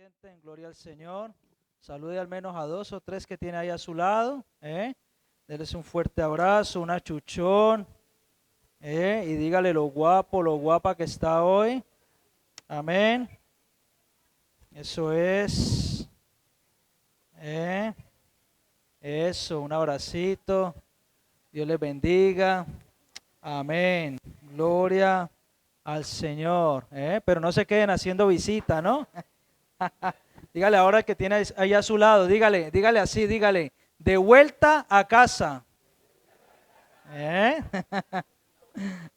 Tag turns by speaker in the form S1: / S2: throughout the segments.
S1: sienten, gloria al Señor. Salude al menos a 2 o 3 que tiene ahí a su lado. Déles un fuerte abrazo, un achuchón. Y dígale lo guapo, lo guapa que está hoy. Amén. Eso es. Eso, un abracito. Dios les bendiga. Amén. Gloria al Señor. Pero no se queden haciendo visita, ¿no? Dígale ahora al que tiene ahí a su lado, dígale así, dígale, de vuelta a casa.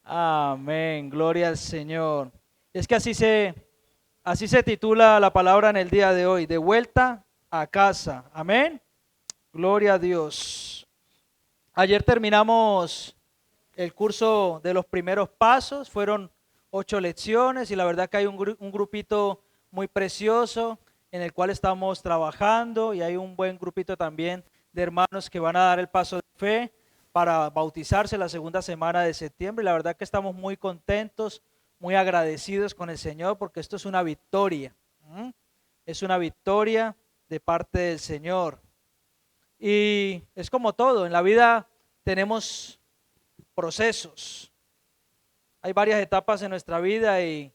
S1: Amén, gloria al Señor. Es que así se titula la palabra en el día de hoy, de vuelta a casa. Amén, gloria a Dios. Ayer terminamos el curso de los primeros pasos, fueron 8 lecciones y la verdad que hay un grupito muy precioso en el cual estamos trabajando y hay un buen grupito también de hermanos que van a dar el paso de fe para bautizarse la segunda semana de septiembre. Y la verdad que estamos muy contentos, muy agradecidos con el Señor porque esto es una victoria. Es una victoria de parte del Señor. Y es como todo, en la vida tenemos procesos. Hay varias etapas en nuestra vida y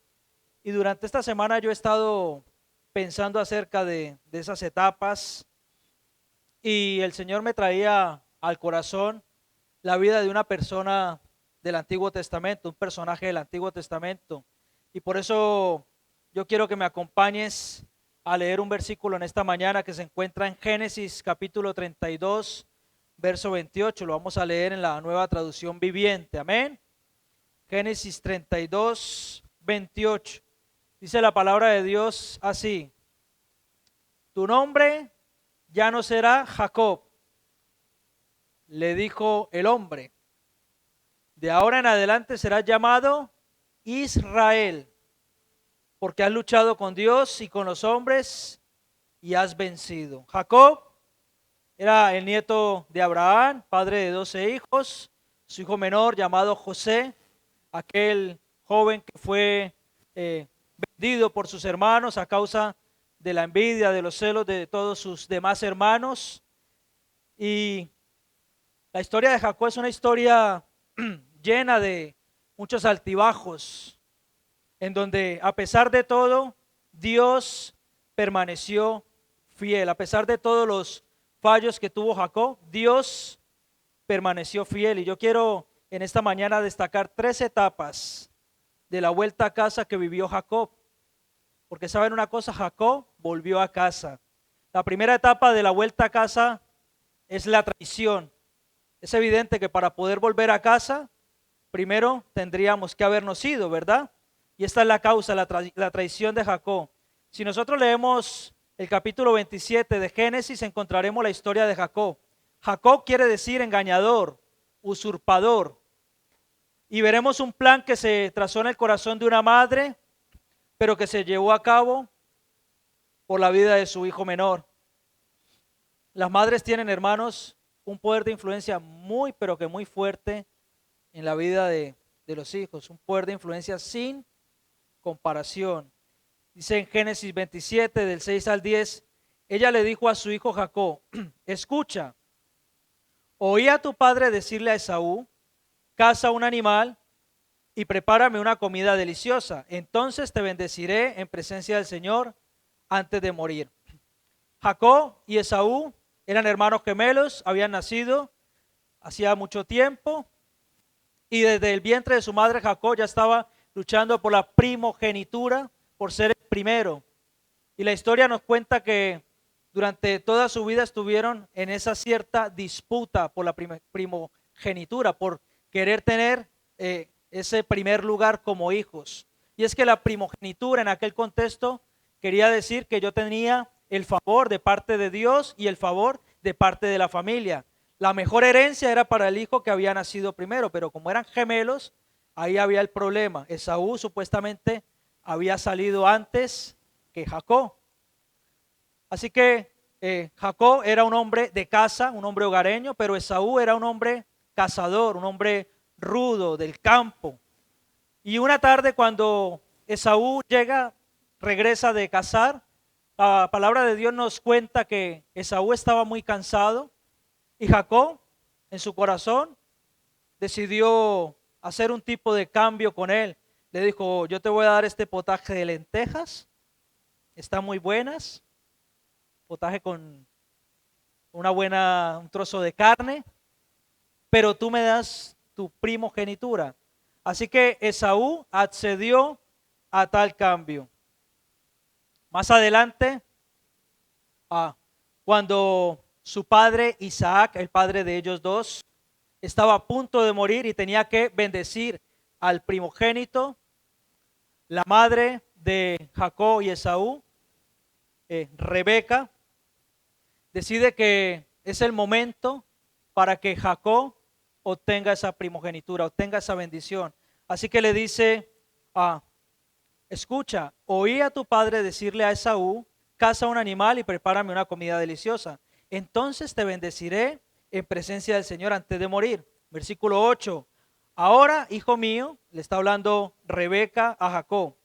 S1: durante esta semana yo he estado pensando acerca de esas etapas y el Señor me traía al corazón la vida de una persona del Antiguo Testamento, un personaje del Antiguo Testamento. Y por eso yo quiero que me acompañes a leer un versículo en esta mañana que se encuentra en Génesis capítulo 32, verso 28. Lo vamos a leer en la Nueva Traducción Viviente. Amén. Génesis 32, 28. Dice la palabra de Dios así: tu nombre ya no será Jacob, le dijo el hombre, de ahora en adelante serás llamado Israel, porque has luchado con Dios y con los hombres y has vencido. Jacob era el nieto de Abraham, padre de 12 hijos, su hijo menor llamado José, aquel joven que fue vendido por sus hermanos a causa de la envidia, de los celos de todos sus demás hermanos. Y la historia de Jacob es una historia llena de muchos altibajos, en donde a pesar de todo, Dios permaneció fiel. A pesar de todos los fallos que tuvo Jacob, Dios permaneció fiel. Y yo quiero en esta mañana destacar 3 etapas de la vuelta a casa que vivió Jacob. Porque saben una cosa, Jacob volvió a casa. La primera etapa de la vuelta a casa es la traición. Es evidente que para poder volver a casa, primero tendríamos que habernos ido, ¿verdad? Y esta es la causa, la traición de Jacob. Si nosotros leemos el capítulo 27 de Génesis, encontraremos la historia de Jacob. Jacob quiere decir engañador, usurpador. Y veremos un plan que se trazó en el corazón de una madre, pero que se llevó a cabo por la vida de su hijo menor. Las madres tienen, hermanos, un poder de influencia muy, pero que muy fuerte en la vida de los hijos. Un poder de influencia sin comparación. Dice en Génesis 27, del 6 al 10, ella le dijo a su hijo Jacob: escucha, oí a tu padre decirle a Esaú, caza un animal y prepárame una comida deliciosa. Entonces te bendeciré en presencia del Señor antes de morir. Jacob y Esaú eran hermanos gemelos, habían nacido hacía mucho tiempo y desde el vientre de su madre Jacob ya estaba luchando por la primogenitura, por ser el primero. Y la historia nos cuenta que durante toda su vida estuvieron en esa cierta disputa por la primogenitura, por querer tener ese primer lugar como hijos. Y es que la primogenitura en aquel contexto quería decir que yo tenía el favor de parte de Dios y el favor de parte de la familia. La mejor herencia era para el hijo que había nacido primero, pero como eran gemelos, ahí había el problema. Esaú supuestamente había salido antes que Jacob. Así que Jacob era un hombre de casa, un hombre hogareño, pero Esaú era un hombre cazador, un hombre rudo del campo. Y una tarde cuando Esaú regresa de cazar, La palabra de Dios nos cuenta que Esaú estaba muy cansado y Jacob, en su corazón, decidió hacer un tipo de cambio con él. Le dijo, yo te voy a dar este potaje de lentejas, están muy buenas, potaje con un trozo de carne, pero tú me das tu primogenitura. Así que Esaú accedió a tal cambio. Más adelante, cuando su padre Isaac, el padre de ellos dos, estaba a punto de morir y tenía que bendecir al primogénito, la madre de Jacob y Esaú, Rebeca, decide que es el momento para que Jacob obtenga esa primogenitura, obtenga esa bendición. Así que le dice, escucha, oí a tu padre decirle a Esaú, caza un animal y prepárame una comida deliciosa. Entonces te bendeciré en presencia del Señor antes de morir. Versículo 8. Ahora, hijo mío, le está hablando Rebeca a Jacob,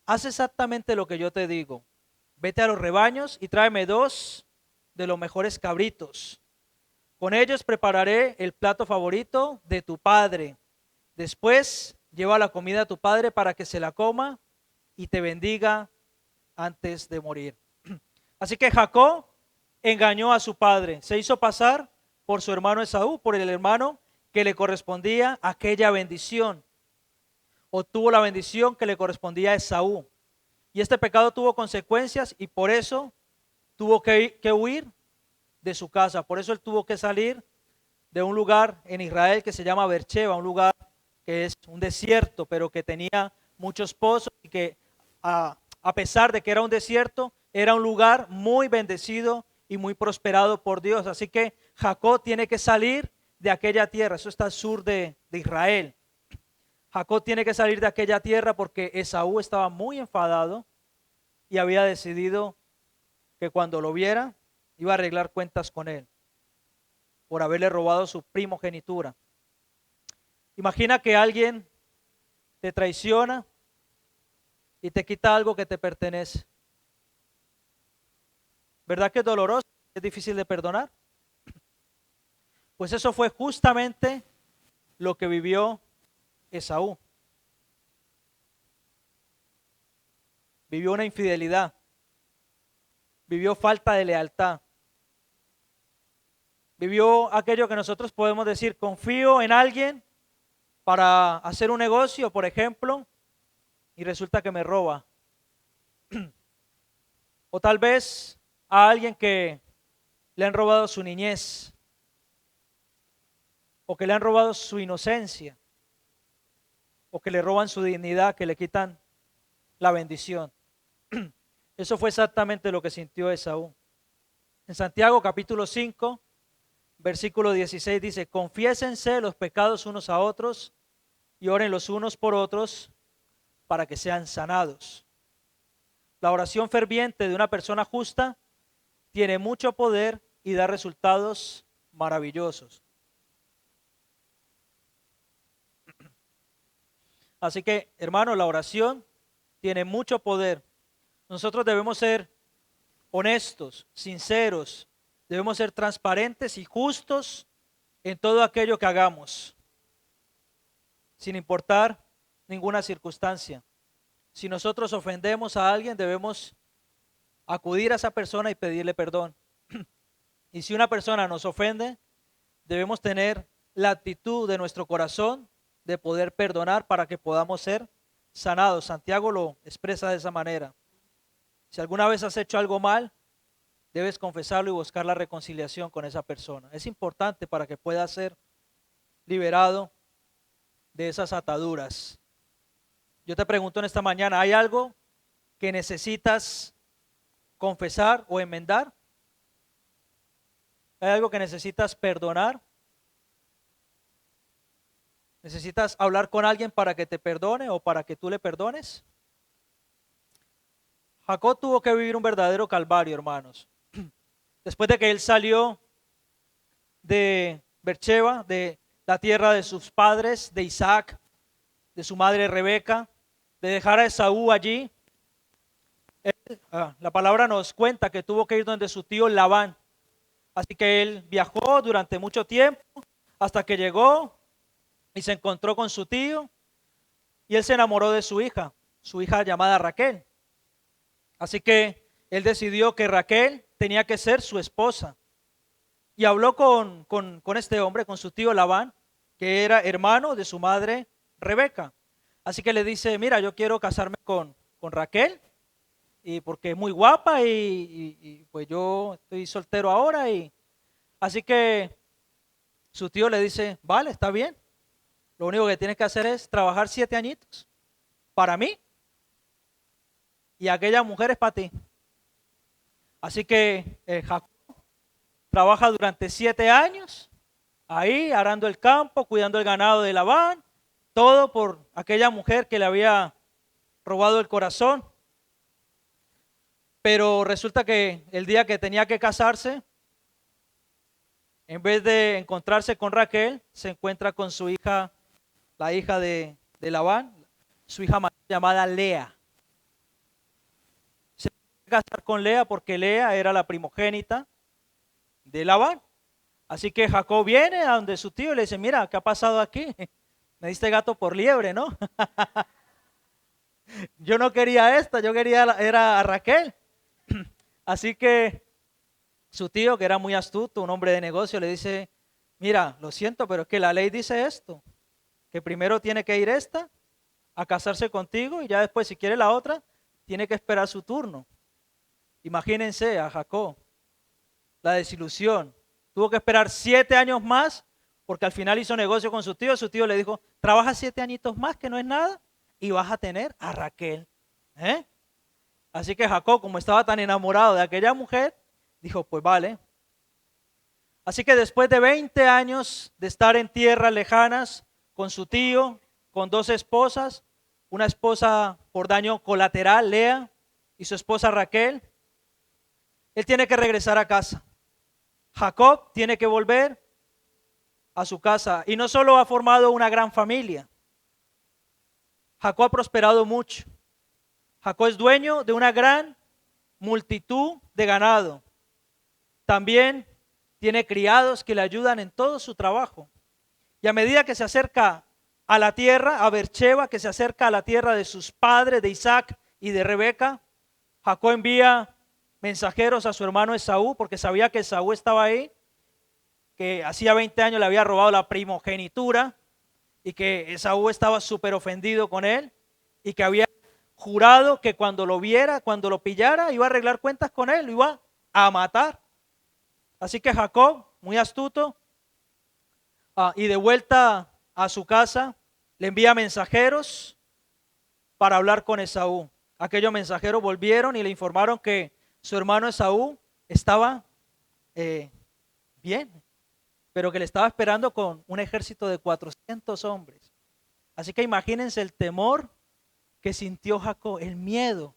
S1: haz exactamente lo que yo te digo. Vete a los rebaños y tráeme 2 de los mejores cabritos. Con ellos prepararé el plato favorito de tu padre. Después lleva la comida a tu padre para que se la coma y te bendiga antes de morir. Así que Jacob engañó a su padre, se hizo pasar por su hermano Esaú, por el hermano que le correspondía aquella bendición. Obtuvo la bendición que le correspondía a Esaú. Y este pecado tuvo consecuencias y por eso tuvo que huir de su casa. Por eso él tuvo que salir de un lugar en Israel que se llama Beersheba, un lugar que es un desierto, pero que tenía muchos pozos y que a pesar de que era un desierto, era un lugar muy bendecido y muy prosperado por Dios. Así que Jacob tiene que salir de aquella tierra. Eso está al sur de Israel. Jacob tiene que salir de aquella tierra porque Esaú estaba muy enfadado y había decidido que cuando lo viera iba a arreglar cuentas con él por haberle robado su primogenitura. Imagina que alguien te traiciona y te quita algo que te pertenece. ¿Verdad que es doloroso? ¿Es difícil de perdonar? Pues eso fue justamente lo que vivió Esaú. Vivió una infidelidad. Vivió falta de lealtad. Vivió aquello que nosotros podemos decir, confío en alguien para hacer un negocio, por ejemplo, y resulta que me roba. O tal vez a alguien que le han robado su niñez, o que le han robado su inocencia, o que le roban su dignidad, que le quitan la bendición. Eso fue exactamente lo que sintió Esaú. En Santiago capítulo 5, versículo 16 dice, confiésense los pecados unos a otros y oren los unos por otros para que sean sanados. La oración ferviente de una persona justa tiene mucho poder y da resultados maravillosos. Así que, hermano, la oración tiene mucho poder. Nosotros debemos ser honestos, sinceros, debemos ser transparentes y justos en todo aquello que hagamos, sin importar ninguna circunstancia. Si nosotros ofendemos a alguien, debemos acudir a esa persona y pedirle perdón. Y si una persona nos ofende, debemos tener la actitud de nuestro corazón de poder perdonar para que podamos ser sanados. Santiago lo expresa de esa manera. Si alguna vez has hecho algo mal, debes confesarlo y buscar la reconciliación con esa persona. Es importante para que puedas ser liberado de esas ataduras. Yo te pregunto en esta mañana, ¿hay algo que necesitas confesar o enmendar? ¿Hay algo que necesitas perdonar? ¿Necesitas hablar con alguien para que te perdone o para que tú le perdones? Jacob tuvo que vivir un verdadero calvario, hermanos. Después de que él salió de Beersheba, de la tierra de sus padres, de Isaac, de su madre Rebeca, de dejar a Esaú allí, La palabra nos cuenta que tuvo que ir donde su tío Labán. Así que él viajó durante mucho tiempo hasta que llegó y se encontró con su tío y él se enamoró de su hija llamada Raquel. Así que él decidió que Raquel tenía que ser su esposa y habló con este hombre, con su tío Labán, que era hermano de su madre Rebeca. Así que le dice, mira, yo quiero casarme con Raquel y porque es muy guapa y pues yo estoy soltero ahora y así que su tío le dice, vale, está bien. Lo único que tienes que hacer es trabajar 7 añitos para mí y aquella mujer es para ti. Así que Jacob trabaja durante 7 años ahí arando el campo, cuidando el ganado de Labán, todo por aquella mujer que le había robado el corazón. Pero resulta que el día que tenía que casarse, en vez de encontrarse con Raquel, se encuentra con su hija, la hija de Labán, su hija llamada Lea. Se tuvo que casar con Lea porque Lea era la primogénita de Labán. Así que Jacob viene a donde su tío y le dice, mira, ¿qué ha pasado aquí? Me diste gato por liebre, ¿no? Yo no quería esta, yo quería era a Raquel. Así que su tío, que era muy astuto, un hombre de negocio, le dice, mira, lo siento, pero es que la ley dice esto, que primero tiene que ir esta a casarse contigo y ya después, si quiere la otra, tiene que esperar su turno. Imagínense a Jacob, la desilusión. Tuvo que esperar 7 años más porque al final hizo negocio con su tío. Su tío le dijo, trabaja 7 añitos más, que no es nada, y vas a tener a Raquel. Así que Jacob, como estaba tan enamorado de aquella mujer, dijo, pues vale. Así que después de 20 años de estar en tierras lejanas con su tío, con 2 esposas, una esposa por daño colateral, Lea, y su esposa Raquel, él tiene que regresar a casa. Jacob tiene que volver a su casa y no solo ha formado una gran familia, Jacob ha prosperado mucho. Jacob es dueño de una gran multitud de ganado. También tiene criados que le ayudan en todo su trabajo. Y a medida que se acerca a la tierra, a Beersheba, que se acerca a la tierra de sus padres, de Isaac y de Rebeca, Jacob envía mensajeros a su hermano Esaú, porque sabía que Esaú estaba ahí, que hacía 20 años le había robado la primogenitura y que Esaú estaba súper ofendido con él y que había jurado que cuando lo viera, cuando lo pillara, iba a arreglar cuentas con él, lo iba a matar. Así que Jacob, muy astuto, y de vuelta a su casa, le envía mensajeros para hablar con Esaú. Aquellos mensajeros volvieron y le informaron que su hermano Esaú estaba bien, pero que le estaba esperando con un ejército de 400 hombres. Así que imagínense el temor que sintió Jacob, el miedo.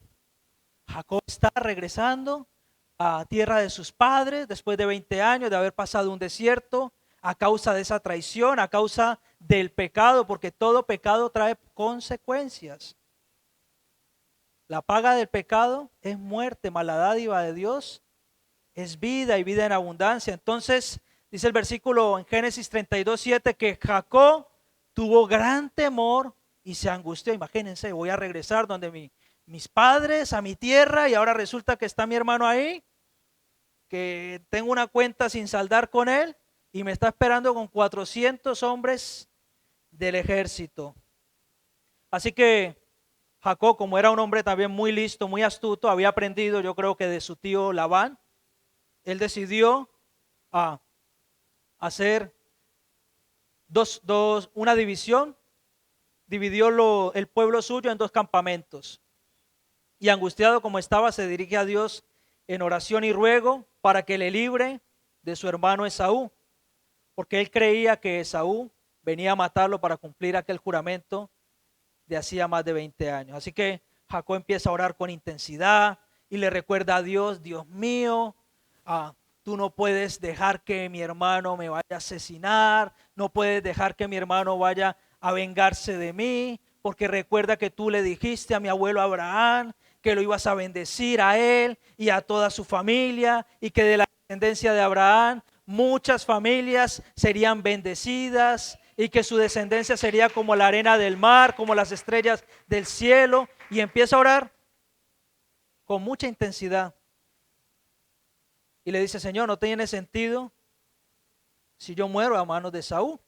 S1: Jacob está regresando a tierra de sus padres después de 20 años de haber pasado un desierto a causa de esa traición, a causa del pecado, porque todo pecado trae consecuencias. La paga del pecado es muerte, mas la dádiva de Dios es vida y vida en abundancia. Entonces, dice el versículo en Génesis 32:7 que Jacob tuvo gran temor y se angustió. Imagínense, voy a regresar donde mis padres, a mi tierra, y ahora resulta que está mi hermano ahí, que tengo una cuenta sin saldar con él y me está esperando con 400 hombres del ejército. Así que Jacob, como era un hombre también muy listo, muy astuto, había aprendido, yo creo que de su tío Labán, él decidió hacer una división, dividió el pueblo suyo en 2 campamentos. Y angustiado como estaba, se dirige a Dios en oración y ruego para que le libre de su hermano Esaú, porque él creía que Esaú venía a matarlo para cumplir aquel juramento de hacía más de 20 años. Así que Jacob empieza a orar con intensidad y le recuerda a Dios, Dios mío, tú no puedes dejar que mi hermano me vaya a asesinar, no puedes dejar que mi hermano vaya a vengarse de mí, porque recuerda que tú le dijiste a mi abuelo Abraham que lo ibas a bendecir a él y a toda su familia, y que de la descendencia de Abraham muchas familias serían bendecidas, y que su descendencia sería como la arena del mar, como las estrellas del cielo. Y empieza a orar con mucha intensidad. Y le dice: Señor, no tiene sentido si yo muero a manos de Saúl.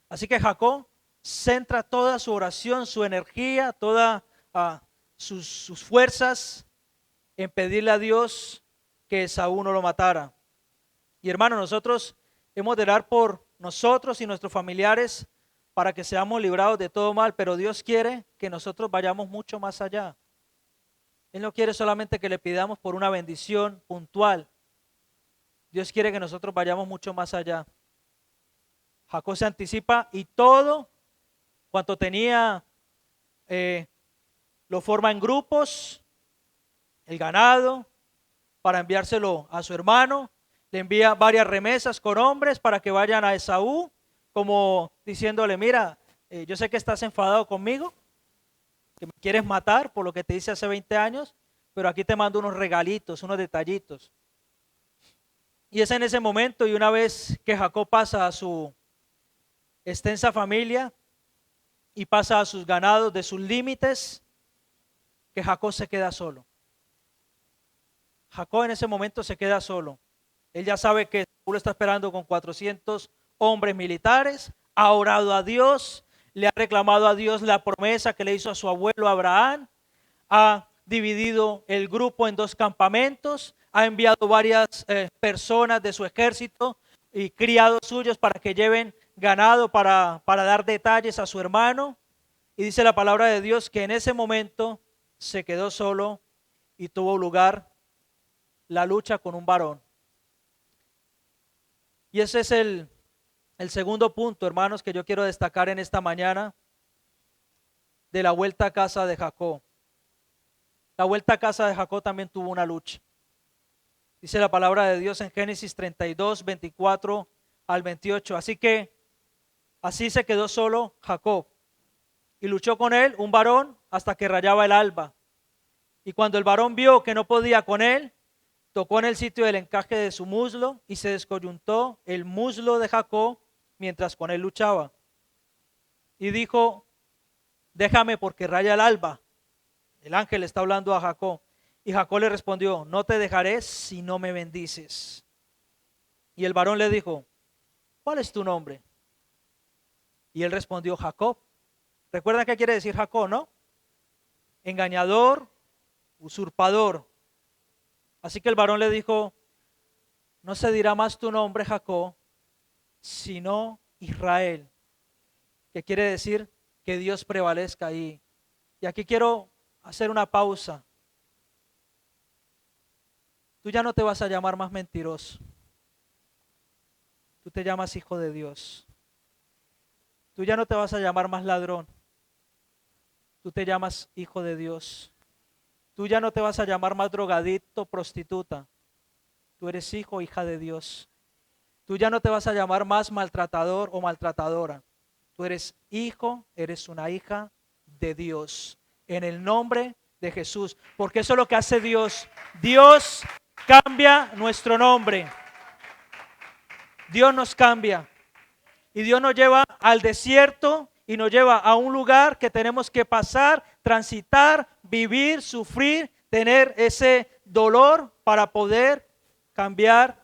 S1: Así que Jacob centra toda su oración, su energía, todas sus fuerzas en pedirle a Dios que Saúl no lo matara. Y hermano, nosotros hemos de orar por nosotros y nuestros familiares para que seamos librados de todo mal, pero Dios quiere que nosotros vayamos mucho más allá. Él no quiere solamente que le pidamos por una bendición puntual. Dios quiere que nosotros vayamos mucho más allá. Jacob se anticipa y todo cuanto tenía lo forma en grupos, el ganado, para enviárselo a su hermano. Le envía varias remesas con hombres para que vayan a Esaú, como diciéndole: mira, yo sé que estás enfadado conmigo, que me quieres matar por lo que te hice hace 20 años, pero aquí te mando unos regalitos, unos detallitos. Y es en ese momento, y una vez que Jacob pasa a su extensa familia y pasa a sus ganados de sus límites, que Jacob se queda solo. Jacob en ese momento se queda solo. Él ya sabe que Saúl lo está esperando con 400 hombres militares, ha orado a Dios, le ha reclamado a Dios la promesa que le hizo a su abuelo Abraham, ha dividido el grupo en 2 campamentos, ha enviado varias personas de su ejército y criados suyos para que lleven ganado para dar detalles a su hermano. Y dice la palabra de Dios que en ese momento se quedó solo y tuvo lugar la lucha con un varón. Y ese es el segundo punto, hermanos, que yo quiero destacar en esta mañana de la vuelta a casa de Jacob. La vuelta a casa de Jacob también tuvo una lucha. Dice la palabra de Dios en Génesis 32, 24 al 28. Así se quedó solo Jacob. Y luchó con él un varón hasta que rayaba el alba. Y cuando el varón vio que no podía con él, tocó en el sitio del encaje de su muslo y se descoyuntó el muslo de Jacob mientras con él luchaba. Y dijo: déjame porque raya el alba. El ángel está hablando a Jacob. Y Jacob le respondió: no te dejaré si no me bendices. Y el varón le dijo: ¿cuál es tu nombre? Y él respondió: Jacob. ¿Recuerdan qué quiere decir Jacob, no? Engañador, usurpador. Así que el varón le dijo: no se dirá más tu nombre Jacob, sino Israel, que quiere decir que Dios prevalezca ahí. Y aquí quiero hacer una pausa. Tú ya no te vas a llamar más mentiroso. Tú te llamas hijo de Dios. Tú ya no te vas a llamar más ladrón. Tú te llamas hijo de Dios. Tú ya no te vas a llamar más drogadicto, prostituta. Tú eres hijo o hija de Dios. Tú ya no te vas a llamar más maltratador o maltratadora. Tú eres hijo, eres una hija de Dios. En el nombre de Jesús. Porque eso es lo que hace Dios. Dios cambia nuestro nombre. Dios nos cambia. Y Dios nos lleva al desierto y nos lleva a un lugar que tenemos que pasar, transitar, vivir, sufrir, tener ese dolor para poder cambiar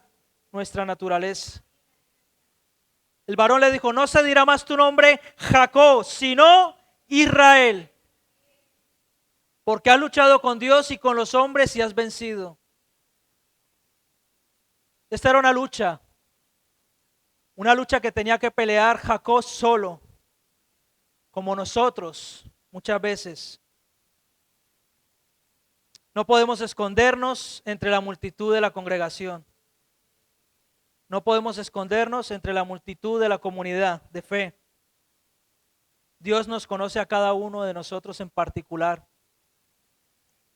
S1: nuestra naturaleza. El varón le dijo: no se dirá más tu nombre Jacob, sino Israel, porque has luchado con Dios y con los hombres y has vencido. Esta era una lucha que tenía que pelear Jacob solo, como nosotros muchas veces. No podemos escondernos entre la multitud de la congregación. No podemos escondernos entre la multitud de la comunidad de fe. Dios nos conoce a cada uno de nosotros en particular.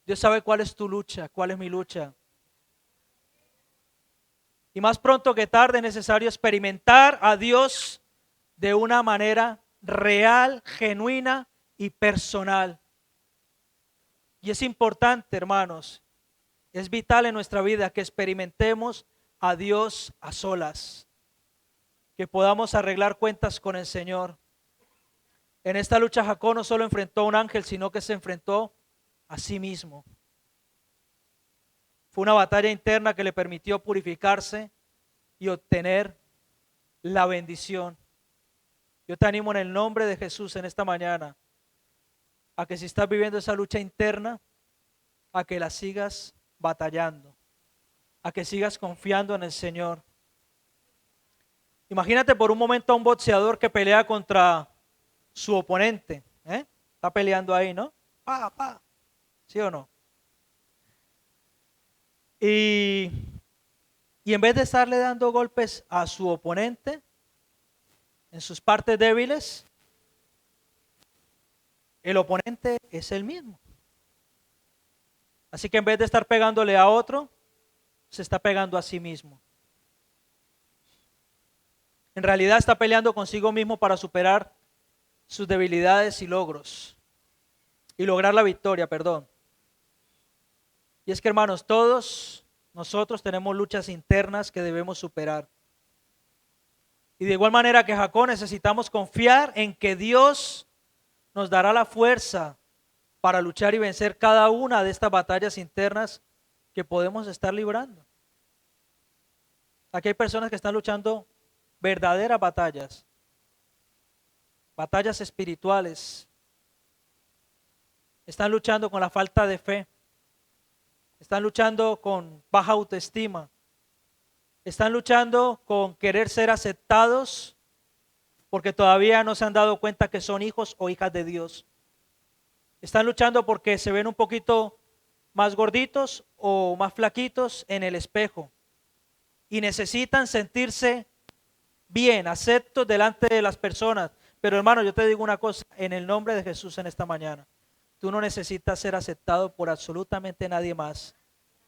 S1: Dios sabe cuál es tu lucha, cuál es mi lucha. Y más pronto que tarde es necesario experimentar a Dios de una manera real, genuina y personal. Y es importante, hermanos, es vital en nuestra vida que experimentemos a Dios a solas, que podamos arreglar cuentas con el Señor. En esta lucha Jacob no solo enfrentó a un ángel, sino que se enfrentó a sí mismo. Fue una batalla interna que le permitió purificarse y obtener la bendición. Yo te animo en el nombre de Jesús en esta mañana a que si estás viviendo esa lucha interna, a que la sigas batallando, a que sigas confiando en el Señor. Imagínate por un momento a un boxeador que pelea contra su oponente, está peleando ahí, ¿no? ¿Sí o no? Y en vez de estarle dando golpes a su oponente en sus partes débiles, el oponente es el mismo. Así que en vez de estar pegándole a otro, se está pegando a sí mismo. En realidad está peleando consigo mismo para superar sus debilidades y logros. Y lograr la victoria, perdón. Y es que, hermanos, todos nosotros tenemos luchas internas que debemos superar. Y de igual manera que Jacob, necesitamos confiar en que Dios nos dará la fuerza para luchar y vencer cada una de estas batallas internas que podemos estar librando. Aquí hay personas que están luchando verdaderas batallas, batallas espirituales. Están luchando con la falta de fe. Están luchando con baja autoestima. Están luchando con querer ser aceptados porque todavía no se han dado cuenta que son hijos o hijas de Dios. Están luchando porque se ven un poquito más gorditos o más flaquitos en el espejo y necesitan sentirse bien, aceptos delante de las personas. Pero hermano, yo te digo una cosa, en el nombre de Jesús en esta mañana, tú no necesitas ser aceptado por absolutamente nadie más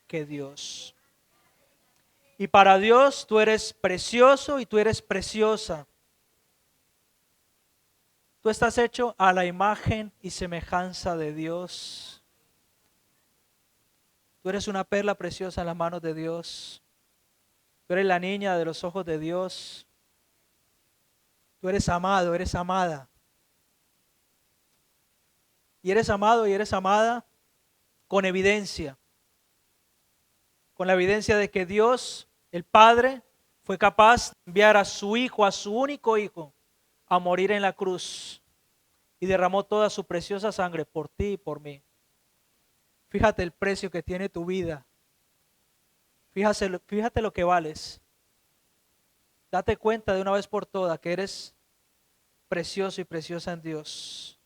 S1: que Dios. Y para Dios tú eres precioso y tú eres preciosa. Tú estás hecho a la imagen y semejanza de Dios. Tú eres una perla preciosa en las manos de Dios. Tú eres la niña de los ojos de Dios. Tú eres amado, eres amada. Y eres amado y eres amada con evidencia. Con la evidencia de que Dios, el Padre, fue capaz de enviar a su Hijo, a su único Hijo, a morir en la cruz. Y derramó toda su preciosa sangre por ti y por mí. Fíjate el precio que tiene tu vida. Fíjate lo que vales. Date cuenta de una vez por todas que eres precioso y preciosa en Dios.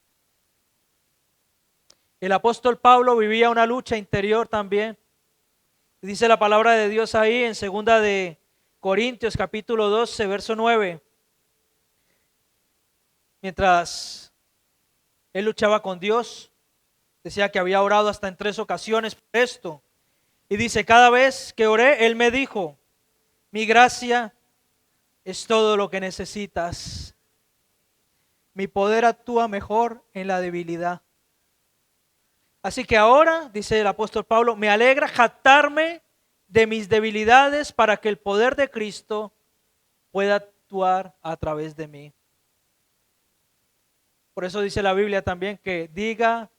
S1: El apóstol Pablo vivía una lucha interior también. Dice la palabra de Dios ahí en 2 de Corintios capítulo 12, verso 9. Mientras él luchaba con Dios, decía que había orado hasta en 3 ocasiones por esto. Y dice, cada vez que oré, él me dijo, mi gracia es todo lo que necesitas. Mi poder actúa mejor en la debilidad. Así que ahora, dice el apóstol Pablo, me alegra jactarme de mis debilidades para que el poder de Cristo pueda actuar a través de mí. Por eso dice la Biblia también que diga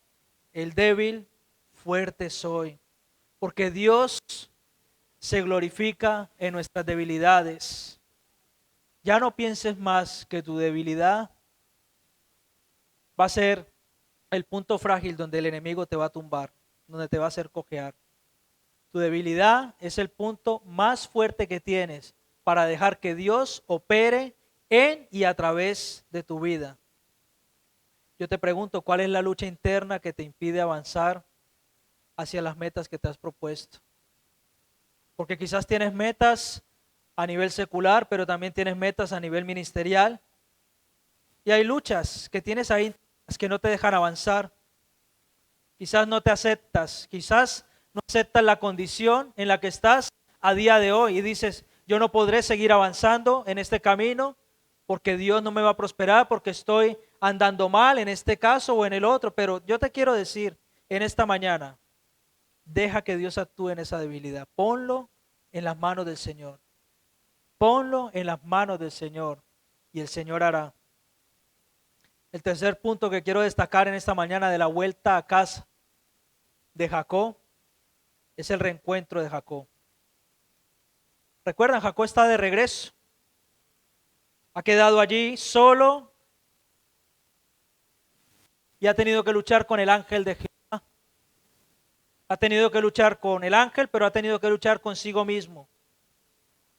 S1: el débil, fuerte soy. Porque Dios se glorifica en nuestras debilidades. Ya no pienses más que tu debilidad va a ser el punto frágil donde el enemigo te va a tumbar, donde te va a hacer cojear. Tu debilidad es el punto más fuerte que tienes para dejar que Dios opere en y a través de tu vida. Yo te pregunto, ¿cuál es la lucha interna que te impide avanzar hacia las metas que te has propuesto? Porque quizás tienes metas a nivel secular, pero también tienes metas a nivel ministerial. Y hay luchas que tienes ahí que no te dejan avanzar. Quizás no te aceptas, quizás no aceptas la condición en la que estás a día de hoy y dices, yo no podré seguir avanzando en este camino porque Dios no me va a prosperar, porque estoy andando mal en este caso o en el otro. Pero yo te quiero decir, en esta mañana, deja que Dios actúe en esa debilidad. Ponlo en las manos del Señor. Ponlo en las manos del Señor y el Señor hará. El tercer punto que quiero destacar en esta mañana de la vuelta a casa de Jacob es el reencuentro de Jacob. Recuerdan, Jacob está de regreso. Ha quedado allí solo y ha tenido que luchar con el ángel de Jehová. Ha tenido que luchar con el ángel, pero ha tenido que luchar consigo mismo.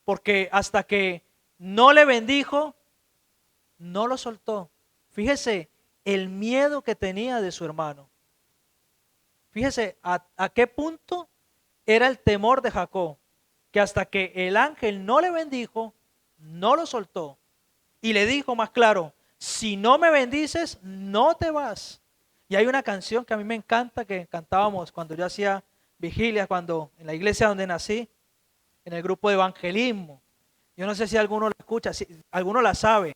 S1: Porque hasta que no le bendijo, no lo soltó. Fíjese el miedo que tenía de su hermano. Fíjese a qué punto era el temor de Jacob, que hasta que el ángel no le bendijo, no lo soltó. Y le dijo más claro, si no me bendices, no te vas. Y hay una canción que a mí me encanta, que cantábamos cuando yo hacía vigilias, cuando en la iglesia donde nací, en el grupo de evangelismo. Yo no sé si alguno la escucha, si alguno la sabe,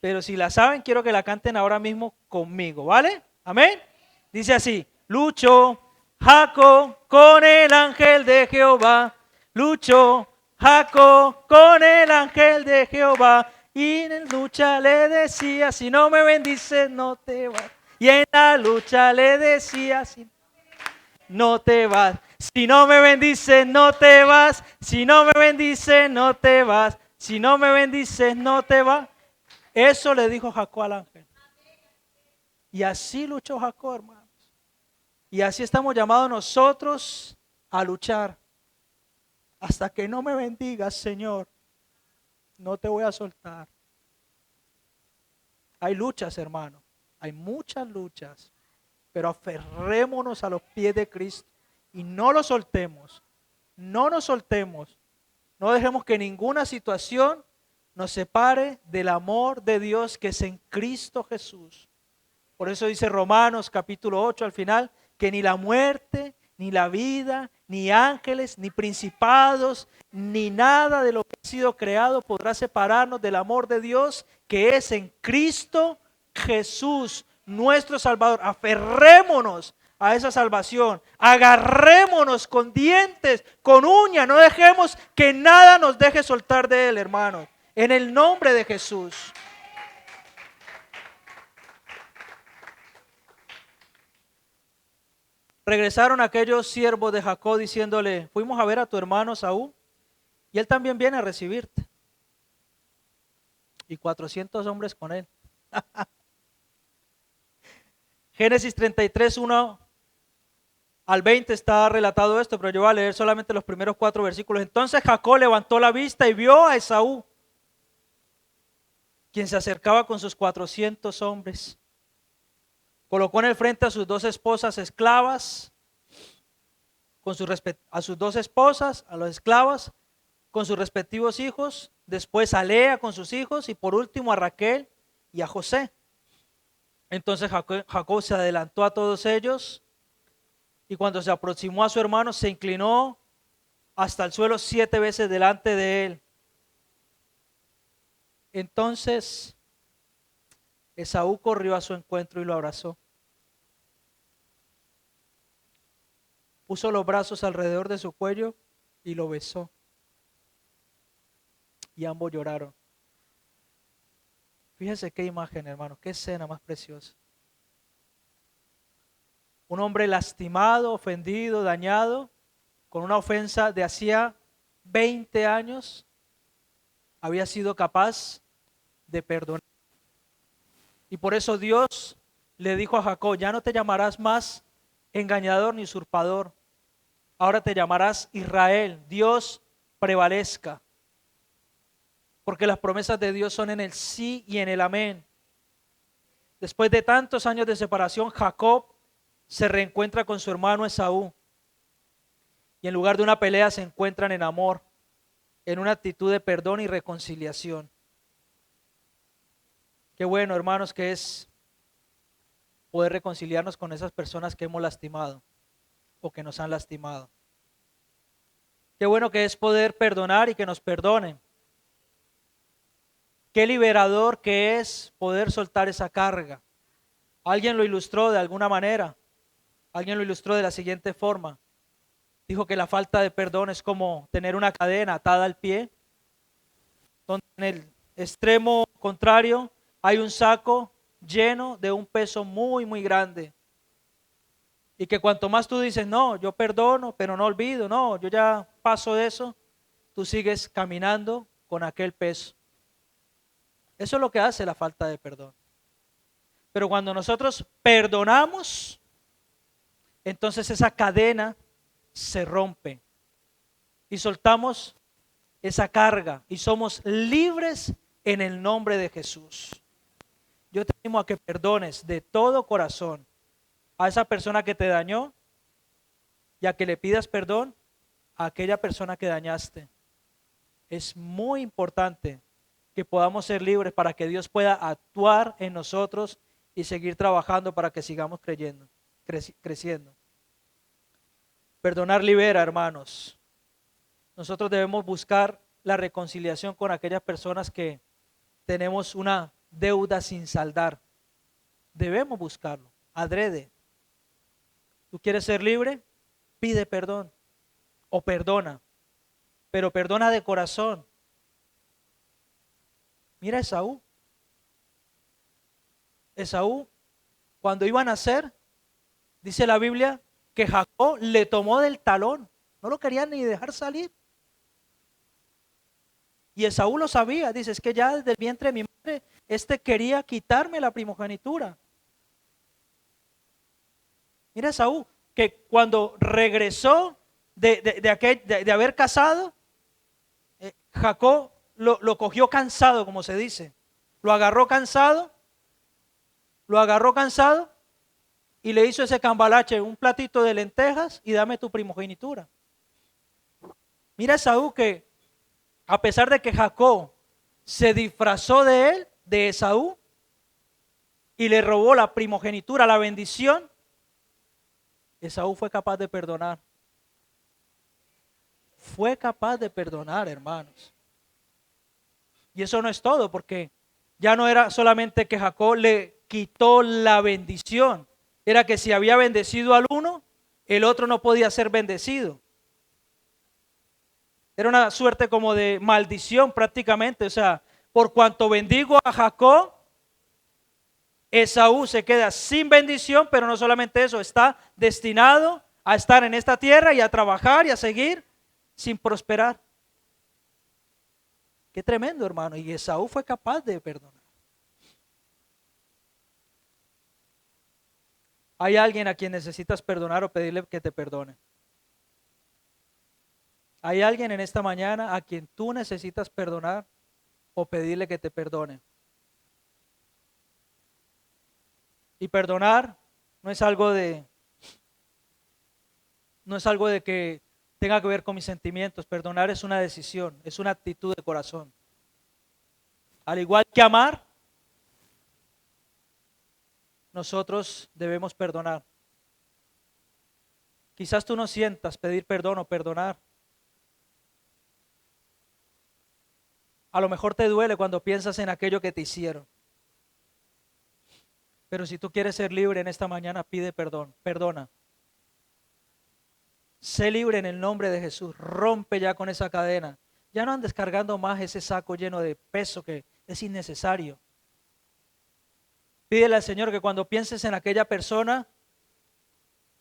S1: pero si la saben, quiero que la canten ahora mismo conmigo, ¿vale? Amén. Dice así, luchó Jacob con el ángel de Jehová, luchó Jacob con el ángel de Jehová, y en lucha le decía, si no me bendices, no te vas. Y en la lucha le decía, si no te vas. Si no me bendices, no te vas. Si no me bendices, no te vas. Si no me bendices, no te vas. Eso le dijo Jacob al ángel. Y así luchó Jacob, hermanos. Y así estamos llamados nosotros a luchar. Hasta que no me bendigas, Señor, no te voy a soltar. Hay luchas, hermano. Hay muchas luchas. Pero aferrémonos a los pies de Cristo. Y no lo soltemos. No nos soltemos. No dejemos que ninguna situación nos separe del amor de Dios que es en Cristo Jesús. Por eso dice Romanos capítulo 8 al final, que ni la muerte, ni la vida, ni ángeles, ni principados, ni nada de lo que ha sido creado podrá separarnos del amor de Dios que es en Cristo Jesús, nuestro Salvador. Aferrémonos a esa salvación, agarrémonos con dientes, con uñas, no dejemos que nada nos deje soltar de Él, hermanos, en el nombre de Jesús. Regresaron aquellos siervos de Jacob diciéndole, fuimos a ver a tu hermano Saúl y él también viene a recibirte. Y 400 hombres con él. Génesis 33, 1 al 20 está relatado esto, pero yo voy a leer solamente los primeros 4 versículos. Entonces Jacob levantó la vista y vio a Esaú, quien se acercaba con sus 400 hombres. Colocó en el frente a sus 2 esposas esclavas, a sus 2 esposas, a las esclavas, con sus respectivos hijos, después a Lea con sus hijos y por último a Raquel y a José. Entonces Jacob se adelantó a todos ellos y cuando se aproximó a su hermano se inclinó hasta el suelo 7 veces delante de él. Entonces Esaú corrió a su encuentro y lo abrazó. Puso los brazos alrededor de su cuello y lo besó. Y ambos lloraron. Fíjense qué imagen, hermano, qué escena más preciosa. Un hombre lastimado, ofendido, dañado, con una ofensa de hacía 20 años, había sido capaz de perdonar. Y por eso Dios le dijo a Jacob, ya no te llamarás más engañador ni usurpador, ahora te llamarás Israel, Dios prevalezca. Porque las promesas de Dios son en el sí y en el amén. Después de tantos años de separación, Jacob se reencuentra con su hermano Esaú. Y en lugar de una pelea se encuentran en amor, en una actitud de perdón y reconciliación. Qué bueno, hermanos, que es poder reconciliarnos con esas personas que hemos lastimado o que nos han lastimado. Qué bueno que es poder perdonar y que nos perdonen. Qué liberador que es poder soltar esa carga. Alguien lo ilustró de alguna manera. Alguien lo ilustró de la siguiente forma. Dijo que la falta de perdón es como tener una cadena atada al pie, donde en el extremo contrario hay un saco lleno de un peso muy, muy grande. Y que cuanto más tú dices, no, yo perdono, pero no olvido, no, yo ya paso de eso, tú sigues caminando con aquel peso. Eso es lo que hace la falta de perdón. Pero cuando nosotros perdonamos, entonces esa cadena se rompe y soltamos esa carga y somos libres en el nombre de Jesús. Yo te animo a que perdones de todo corazón a esa persona que te dañó y a que le pidas perdón a aquella persona que dañaste. Es muy importante que podamos ser libres para que Dios pueda actuar en nosotros y seguir trabajando para que sigamos creciendo. Perdonar libera, hermanos. Nosotros debemos buscar la reconciliación con aquellas personas que tenemos una deuda sin saldar. Debemos buscarlo, adrede. ¿Tú quieres ser libre? Pide perdón o perdona, pero perdona de corazón. Mira a Esaú. Esaú, cuando iba a nacer, dice la Biblia que Jacob le tomó del talón. No lo quería ni dejar salir. Y Esaú lo sabía. Dice, es que ya desde el vientre de mi madre, quería quitarme la primogenitura. Mira Esaú, que cuando regresó de haber casado, Jacob lo cogió cansado, como se dice. Lo agarró cansado y le hizo ese cambalache, un platito de lentejas y dame tu primogenitura. Mira Esaú que a pesar de que Jacob se disfrazó de él, de Esaú, y le robó la primogenitura, la bendición, Esaú fue capaz de perdonar. Fue capaz de perdonar, hermanos. Y eso no es todo, porque ya no era solamente que Jacob le quitó la bendición, era que si había bendecido al uno, el otro no podía ser bendecido. Era una suerte como de maldición prácticamente, o sea, por cuanto bendigo a Jacob, Esaú se queda sin bendición, pero no solamente eso, está destinado a estar en esta tierra y a trabajar y a seguir sin prosperar. Qué tremendo, hermano. Y Esaú fue capaz de perdonar. ¿Hay alguien a quien necesitas perdonar o pedirle que te perdone? ¿Hay alguien en esta mañana a quien tú necesitas perdonar o pedirle que te perdone? Y perdonar no es algo de que tenga que ver con mis sentimientos. Perdonar es una decisión, es una actitud de corazón. Al igual que amar, nosotros debemos perdonar. Quizás tú no sientas pedir perdón o perdonar. A lo mejor te duele cuando piensas en aquello que te hicieron. Pero si tú quieres ser libre en esta mañana, pide perdón, perdona. Sé libre en el nombre de Jesús. Rompe ya con esa cadena. Ya no andes cargando más ese saco lleno de peso que es innecesario. Pídele al Señor que cuando pienses en aquella persona,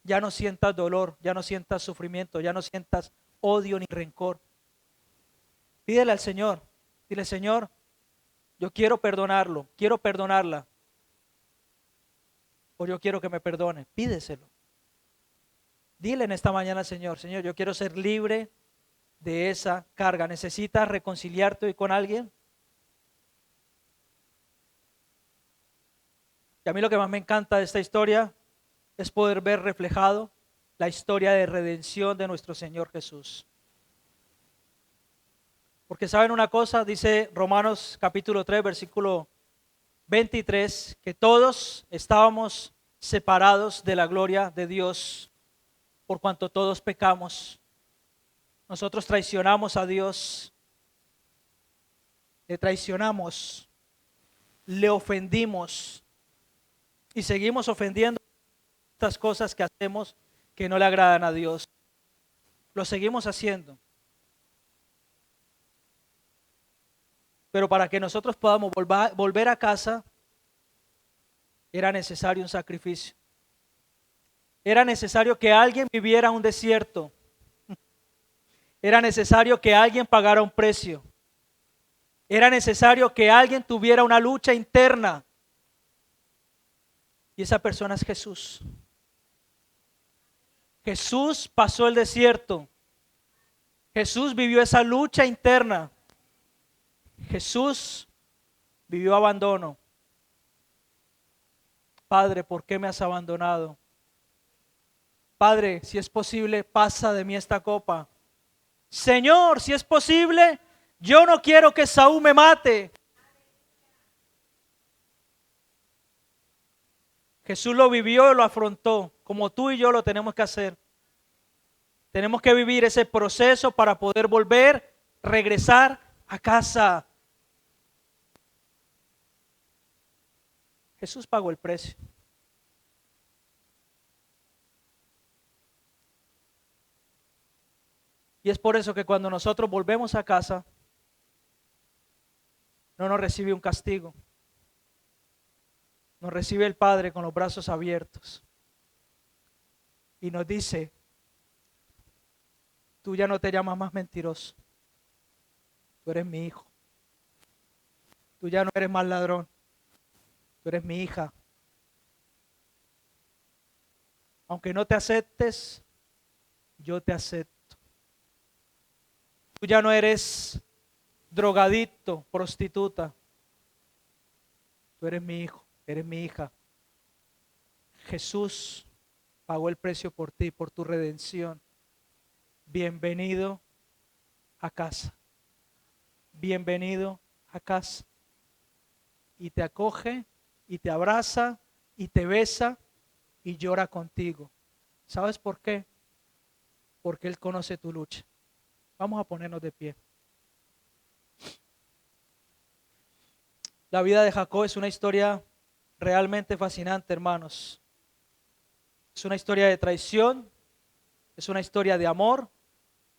S1: ya no sientas dolor, ya no sientas sufrimiento, ya no sientas odio ni rencor. Pídele al Señor. Dile, Señor, yo quiero perdonarlo, quiero perdonarla. O yo quiero que me perdone. Pídeselo. Dile en esta mañana al Señor, Señor, yo quiero ser libre de esa carga. ¿Necesitas reconciliarte hoy con alguien? Y a mí lo que más me encanta de esta historia es poder ver reflejado la historia de redención de nuestro Señor Jesús. Porque saben una cosa, dice Romanos capítulo 3, versículo 23, que todos estábamos separados de la gloria de Dios, por cuanto todos pecamos. Nosotros traicionamos a Dios, le traicionamos, le ofendimos y seguimos ofendiendo tantas cosas que hacemos que no le agradan a Dios. Lo seguimos haciendo. Pero para que nosotros podamos volver a casa, era necesario un sacrificio. Era necesario que alguien viviera un desierto. Era necesario que alguien pagara un precio. Era necesario que alguien tuviera una lucha interna. Y esa persona es Jesús. Jesús pasó el desierto. Jesús vivió esa lucha interna. Jesús vivió abandono. Padre, ¿por qué me has abandonado? Padre, si es posible, pasa de mí esta copa. Señor, si es posible, yo no quiero que Saúl me mate. Jesús lo vivió y lo afrontó, como tú y yo lo tenemos que hacer. Tenemos que vivir ese proceso para poder volver, regresar a casa. Jesús pagó el precio. Y es por eso que cuando nosotros volvemos a casa, no nos recibe un castigo. Nos recibe el Padre con los brazos abiertos. Y nos dice, tú ya no te llamas más mentiroso. Tú eres mi hijo. Tú ya no eres más ladrón. Tú eres mi hija. Aunque no te aceptes, yo te acepto. Tú ya no eres drogadicto, prostituta. Tú eres mi hijo, eres mi hija. Jesús pagó el precio por ti, por tu redención. Bienvenido a casa. Bienvenido a casa. Y te acoge, y te abraza, y te besa, y llora contigo. ¿Sabes por qué? Porque Él conoce tu lucha. Vamos a ponernos de pie. La vida de Jacob es una historia realmente fascinante, hermanos. Es una historia de traición, es una historia de amor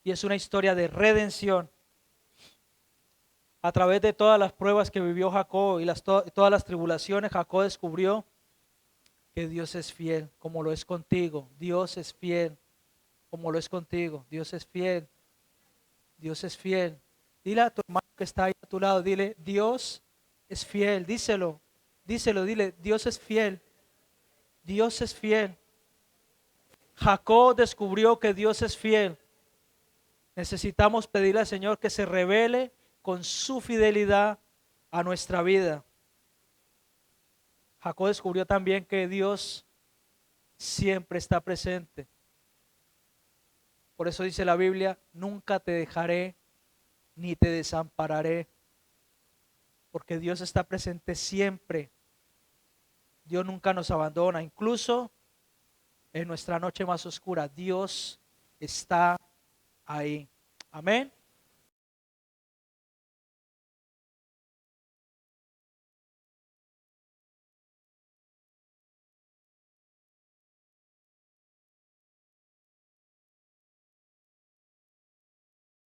S1: y es una historia de redención. A través de todas las pruebas que vivió Jacob y todas las tribulaciones, Jacob descubrió que Dios es fiel, como lo es contigo. Dios es fiel, como lo es contigo. Dios es fiel. Dios es fiel. Dile a tu hermano que está ahí a tu lado, dile, Dios es fiel. Díselo, dile, Dios es fiel. Dios es fiel. Jacob descubrió que Dios es fiel. Necesitamos pedirle al Señor que se revele con su fidelidad a nuestra vida. Jacob descubrió también que Dios siempre está presente. Por eso dice la Biblia, nunca te dejaré ni te desampararé. Porque Dios está presente siempre. Dios nunca nos abandona. Incluso en nuestra noche más oscura, Dios está ahí. Amén.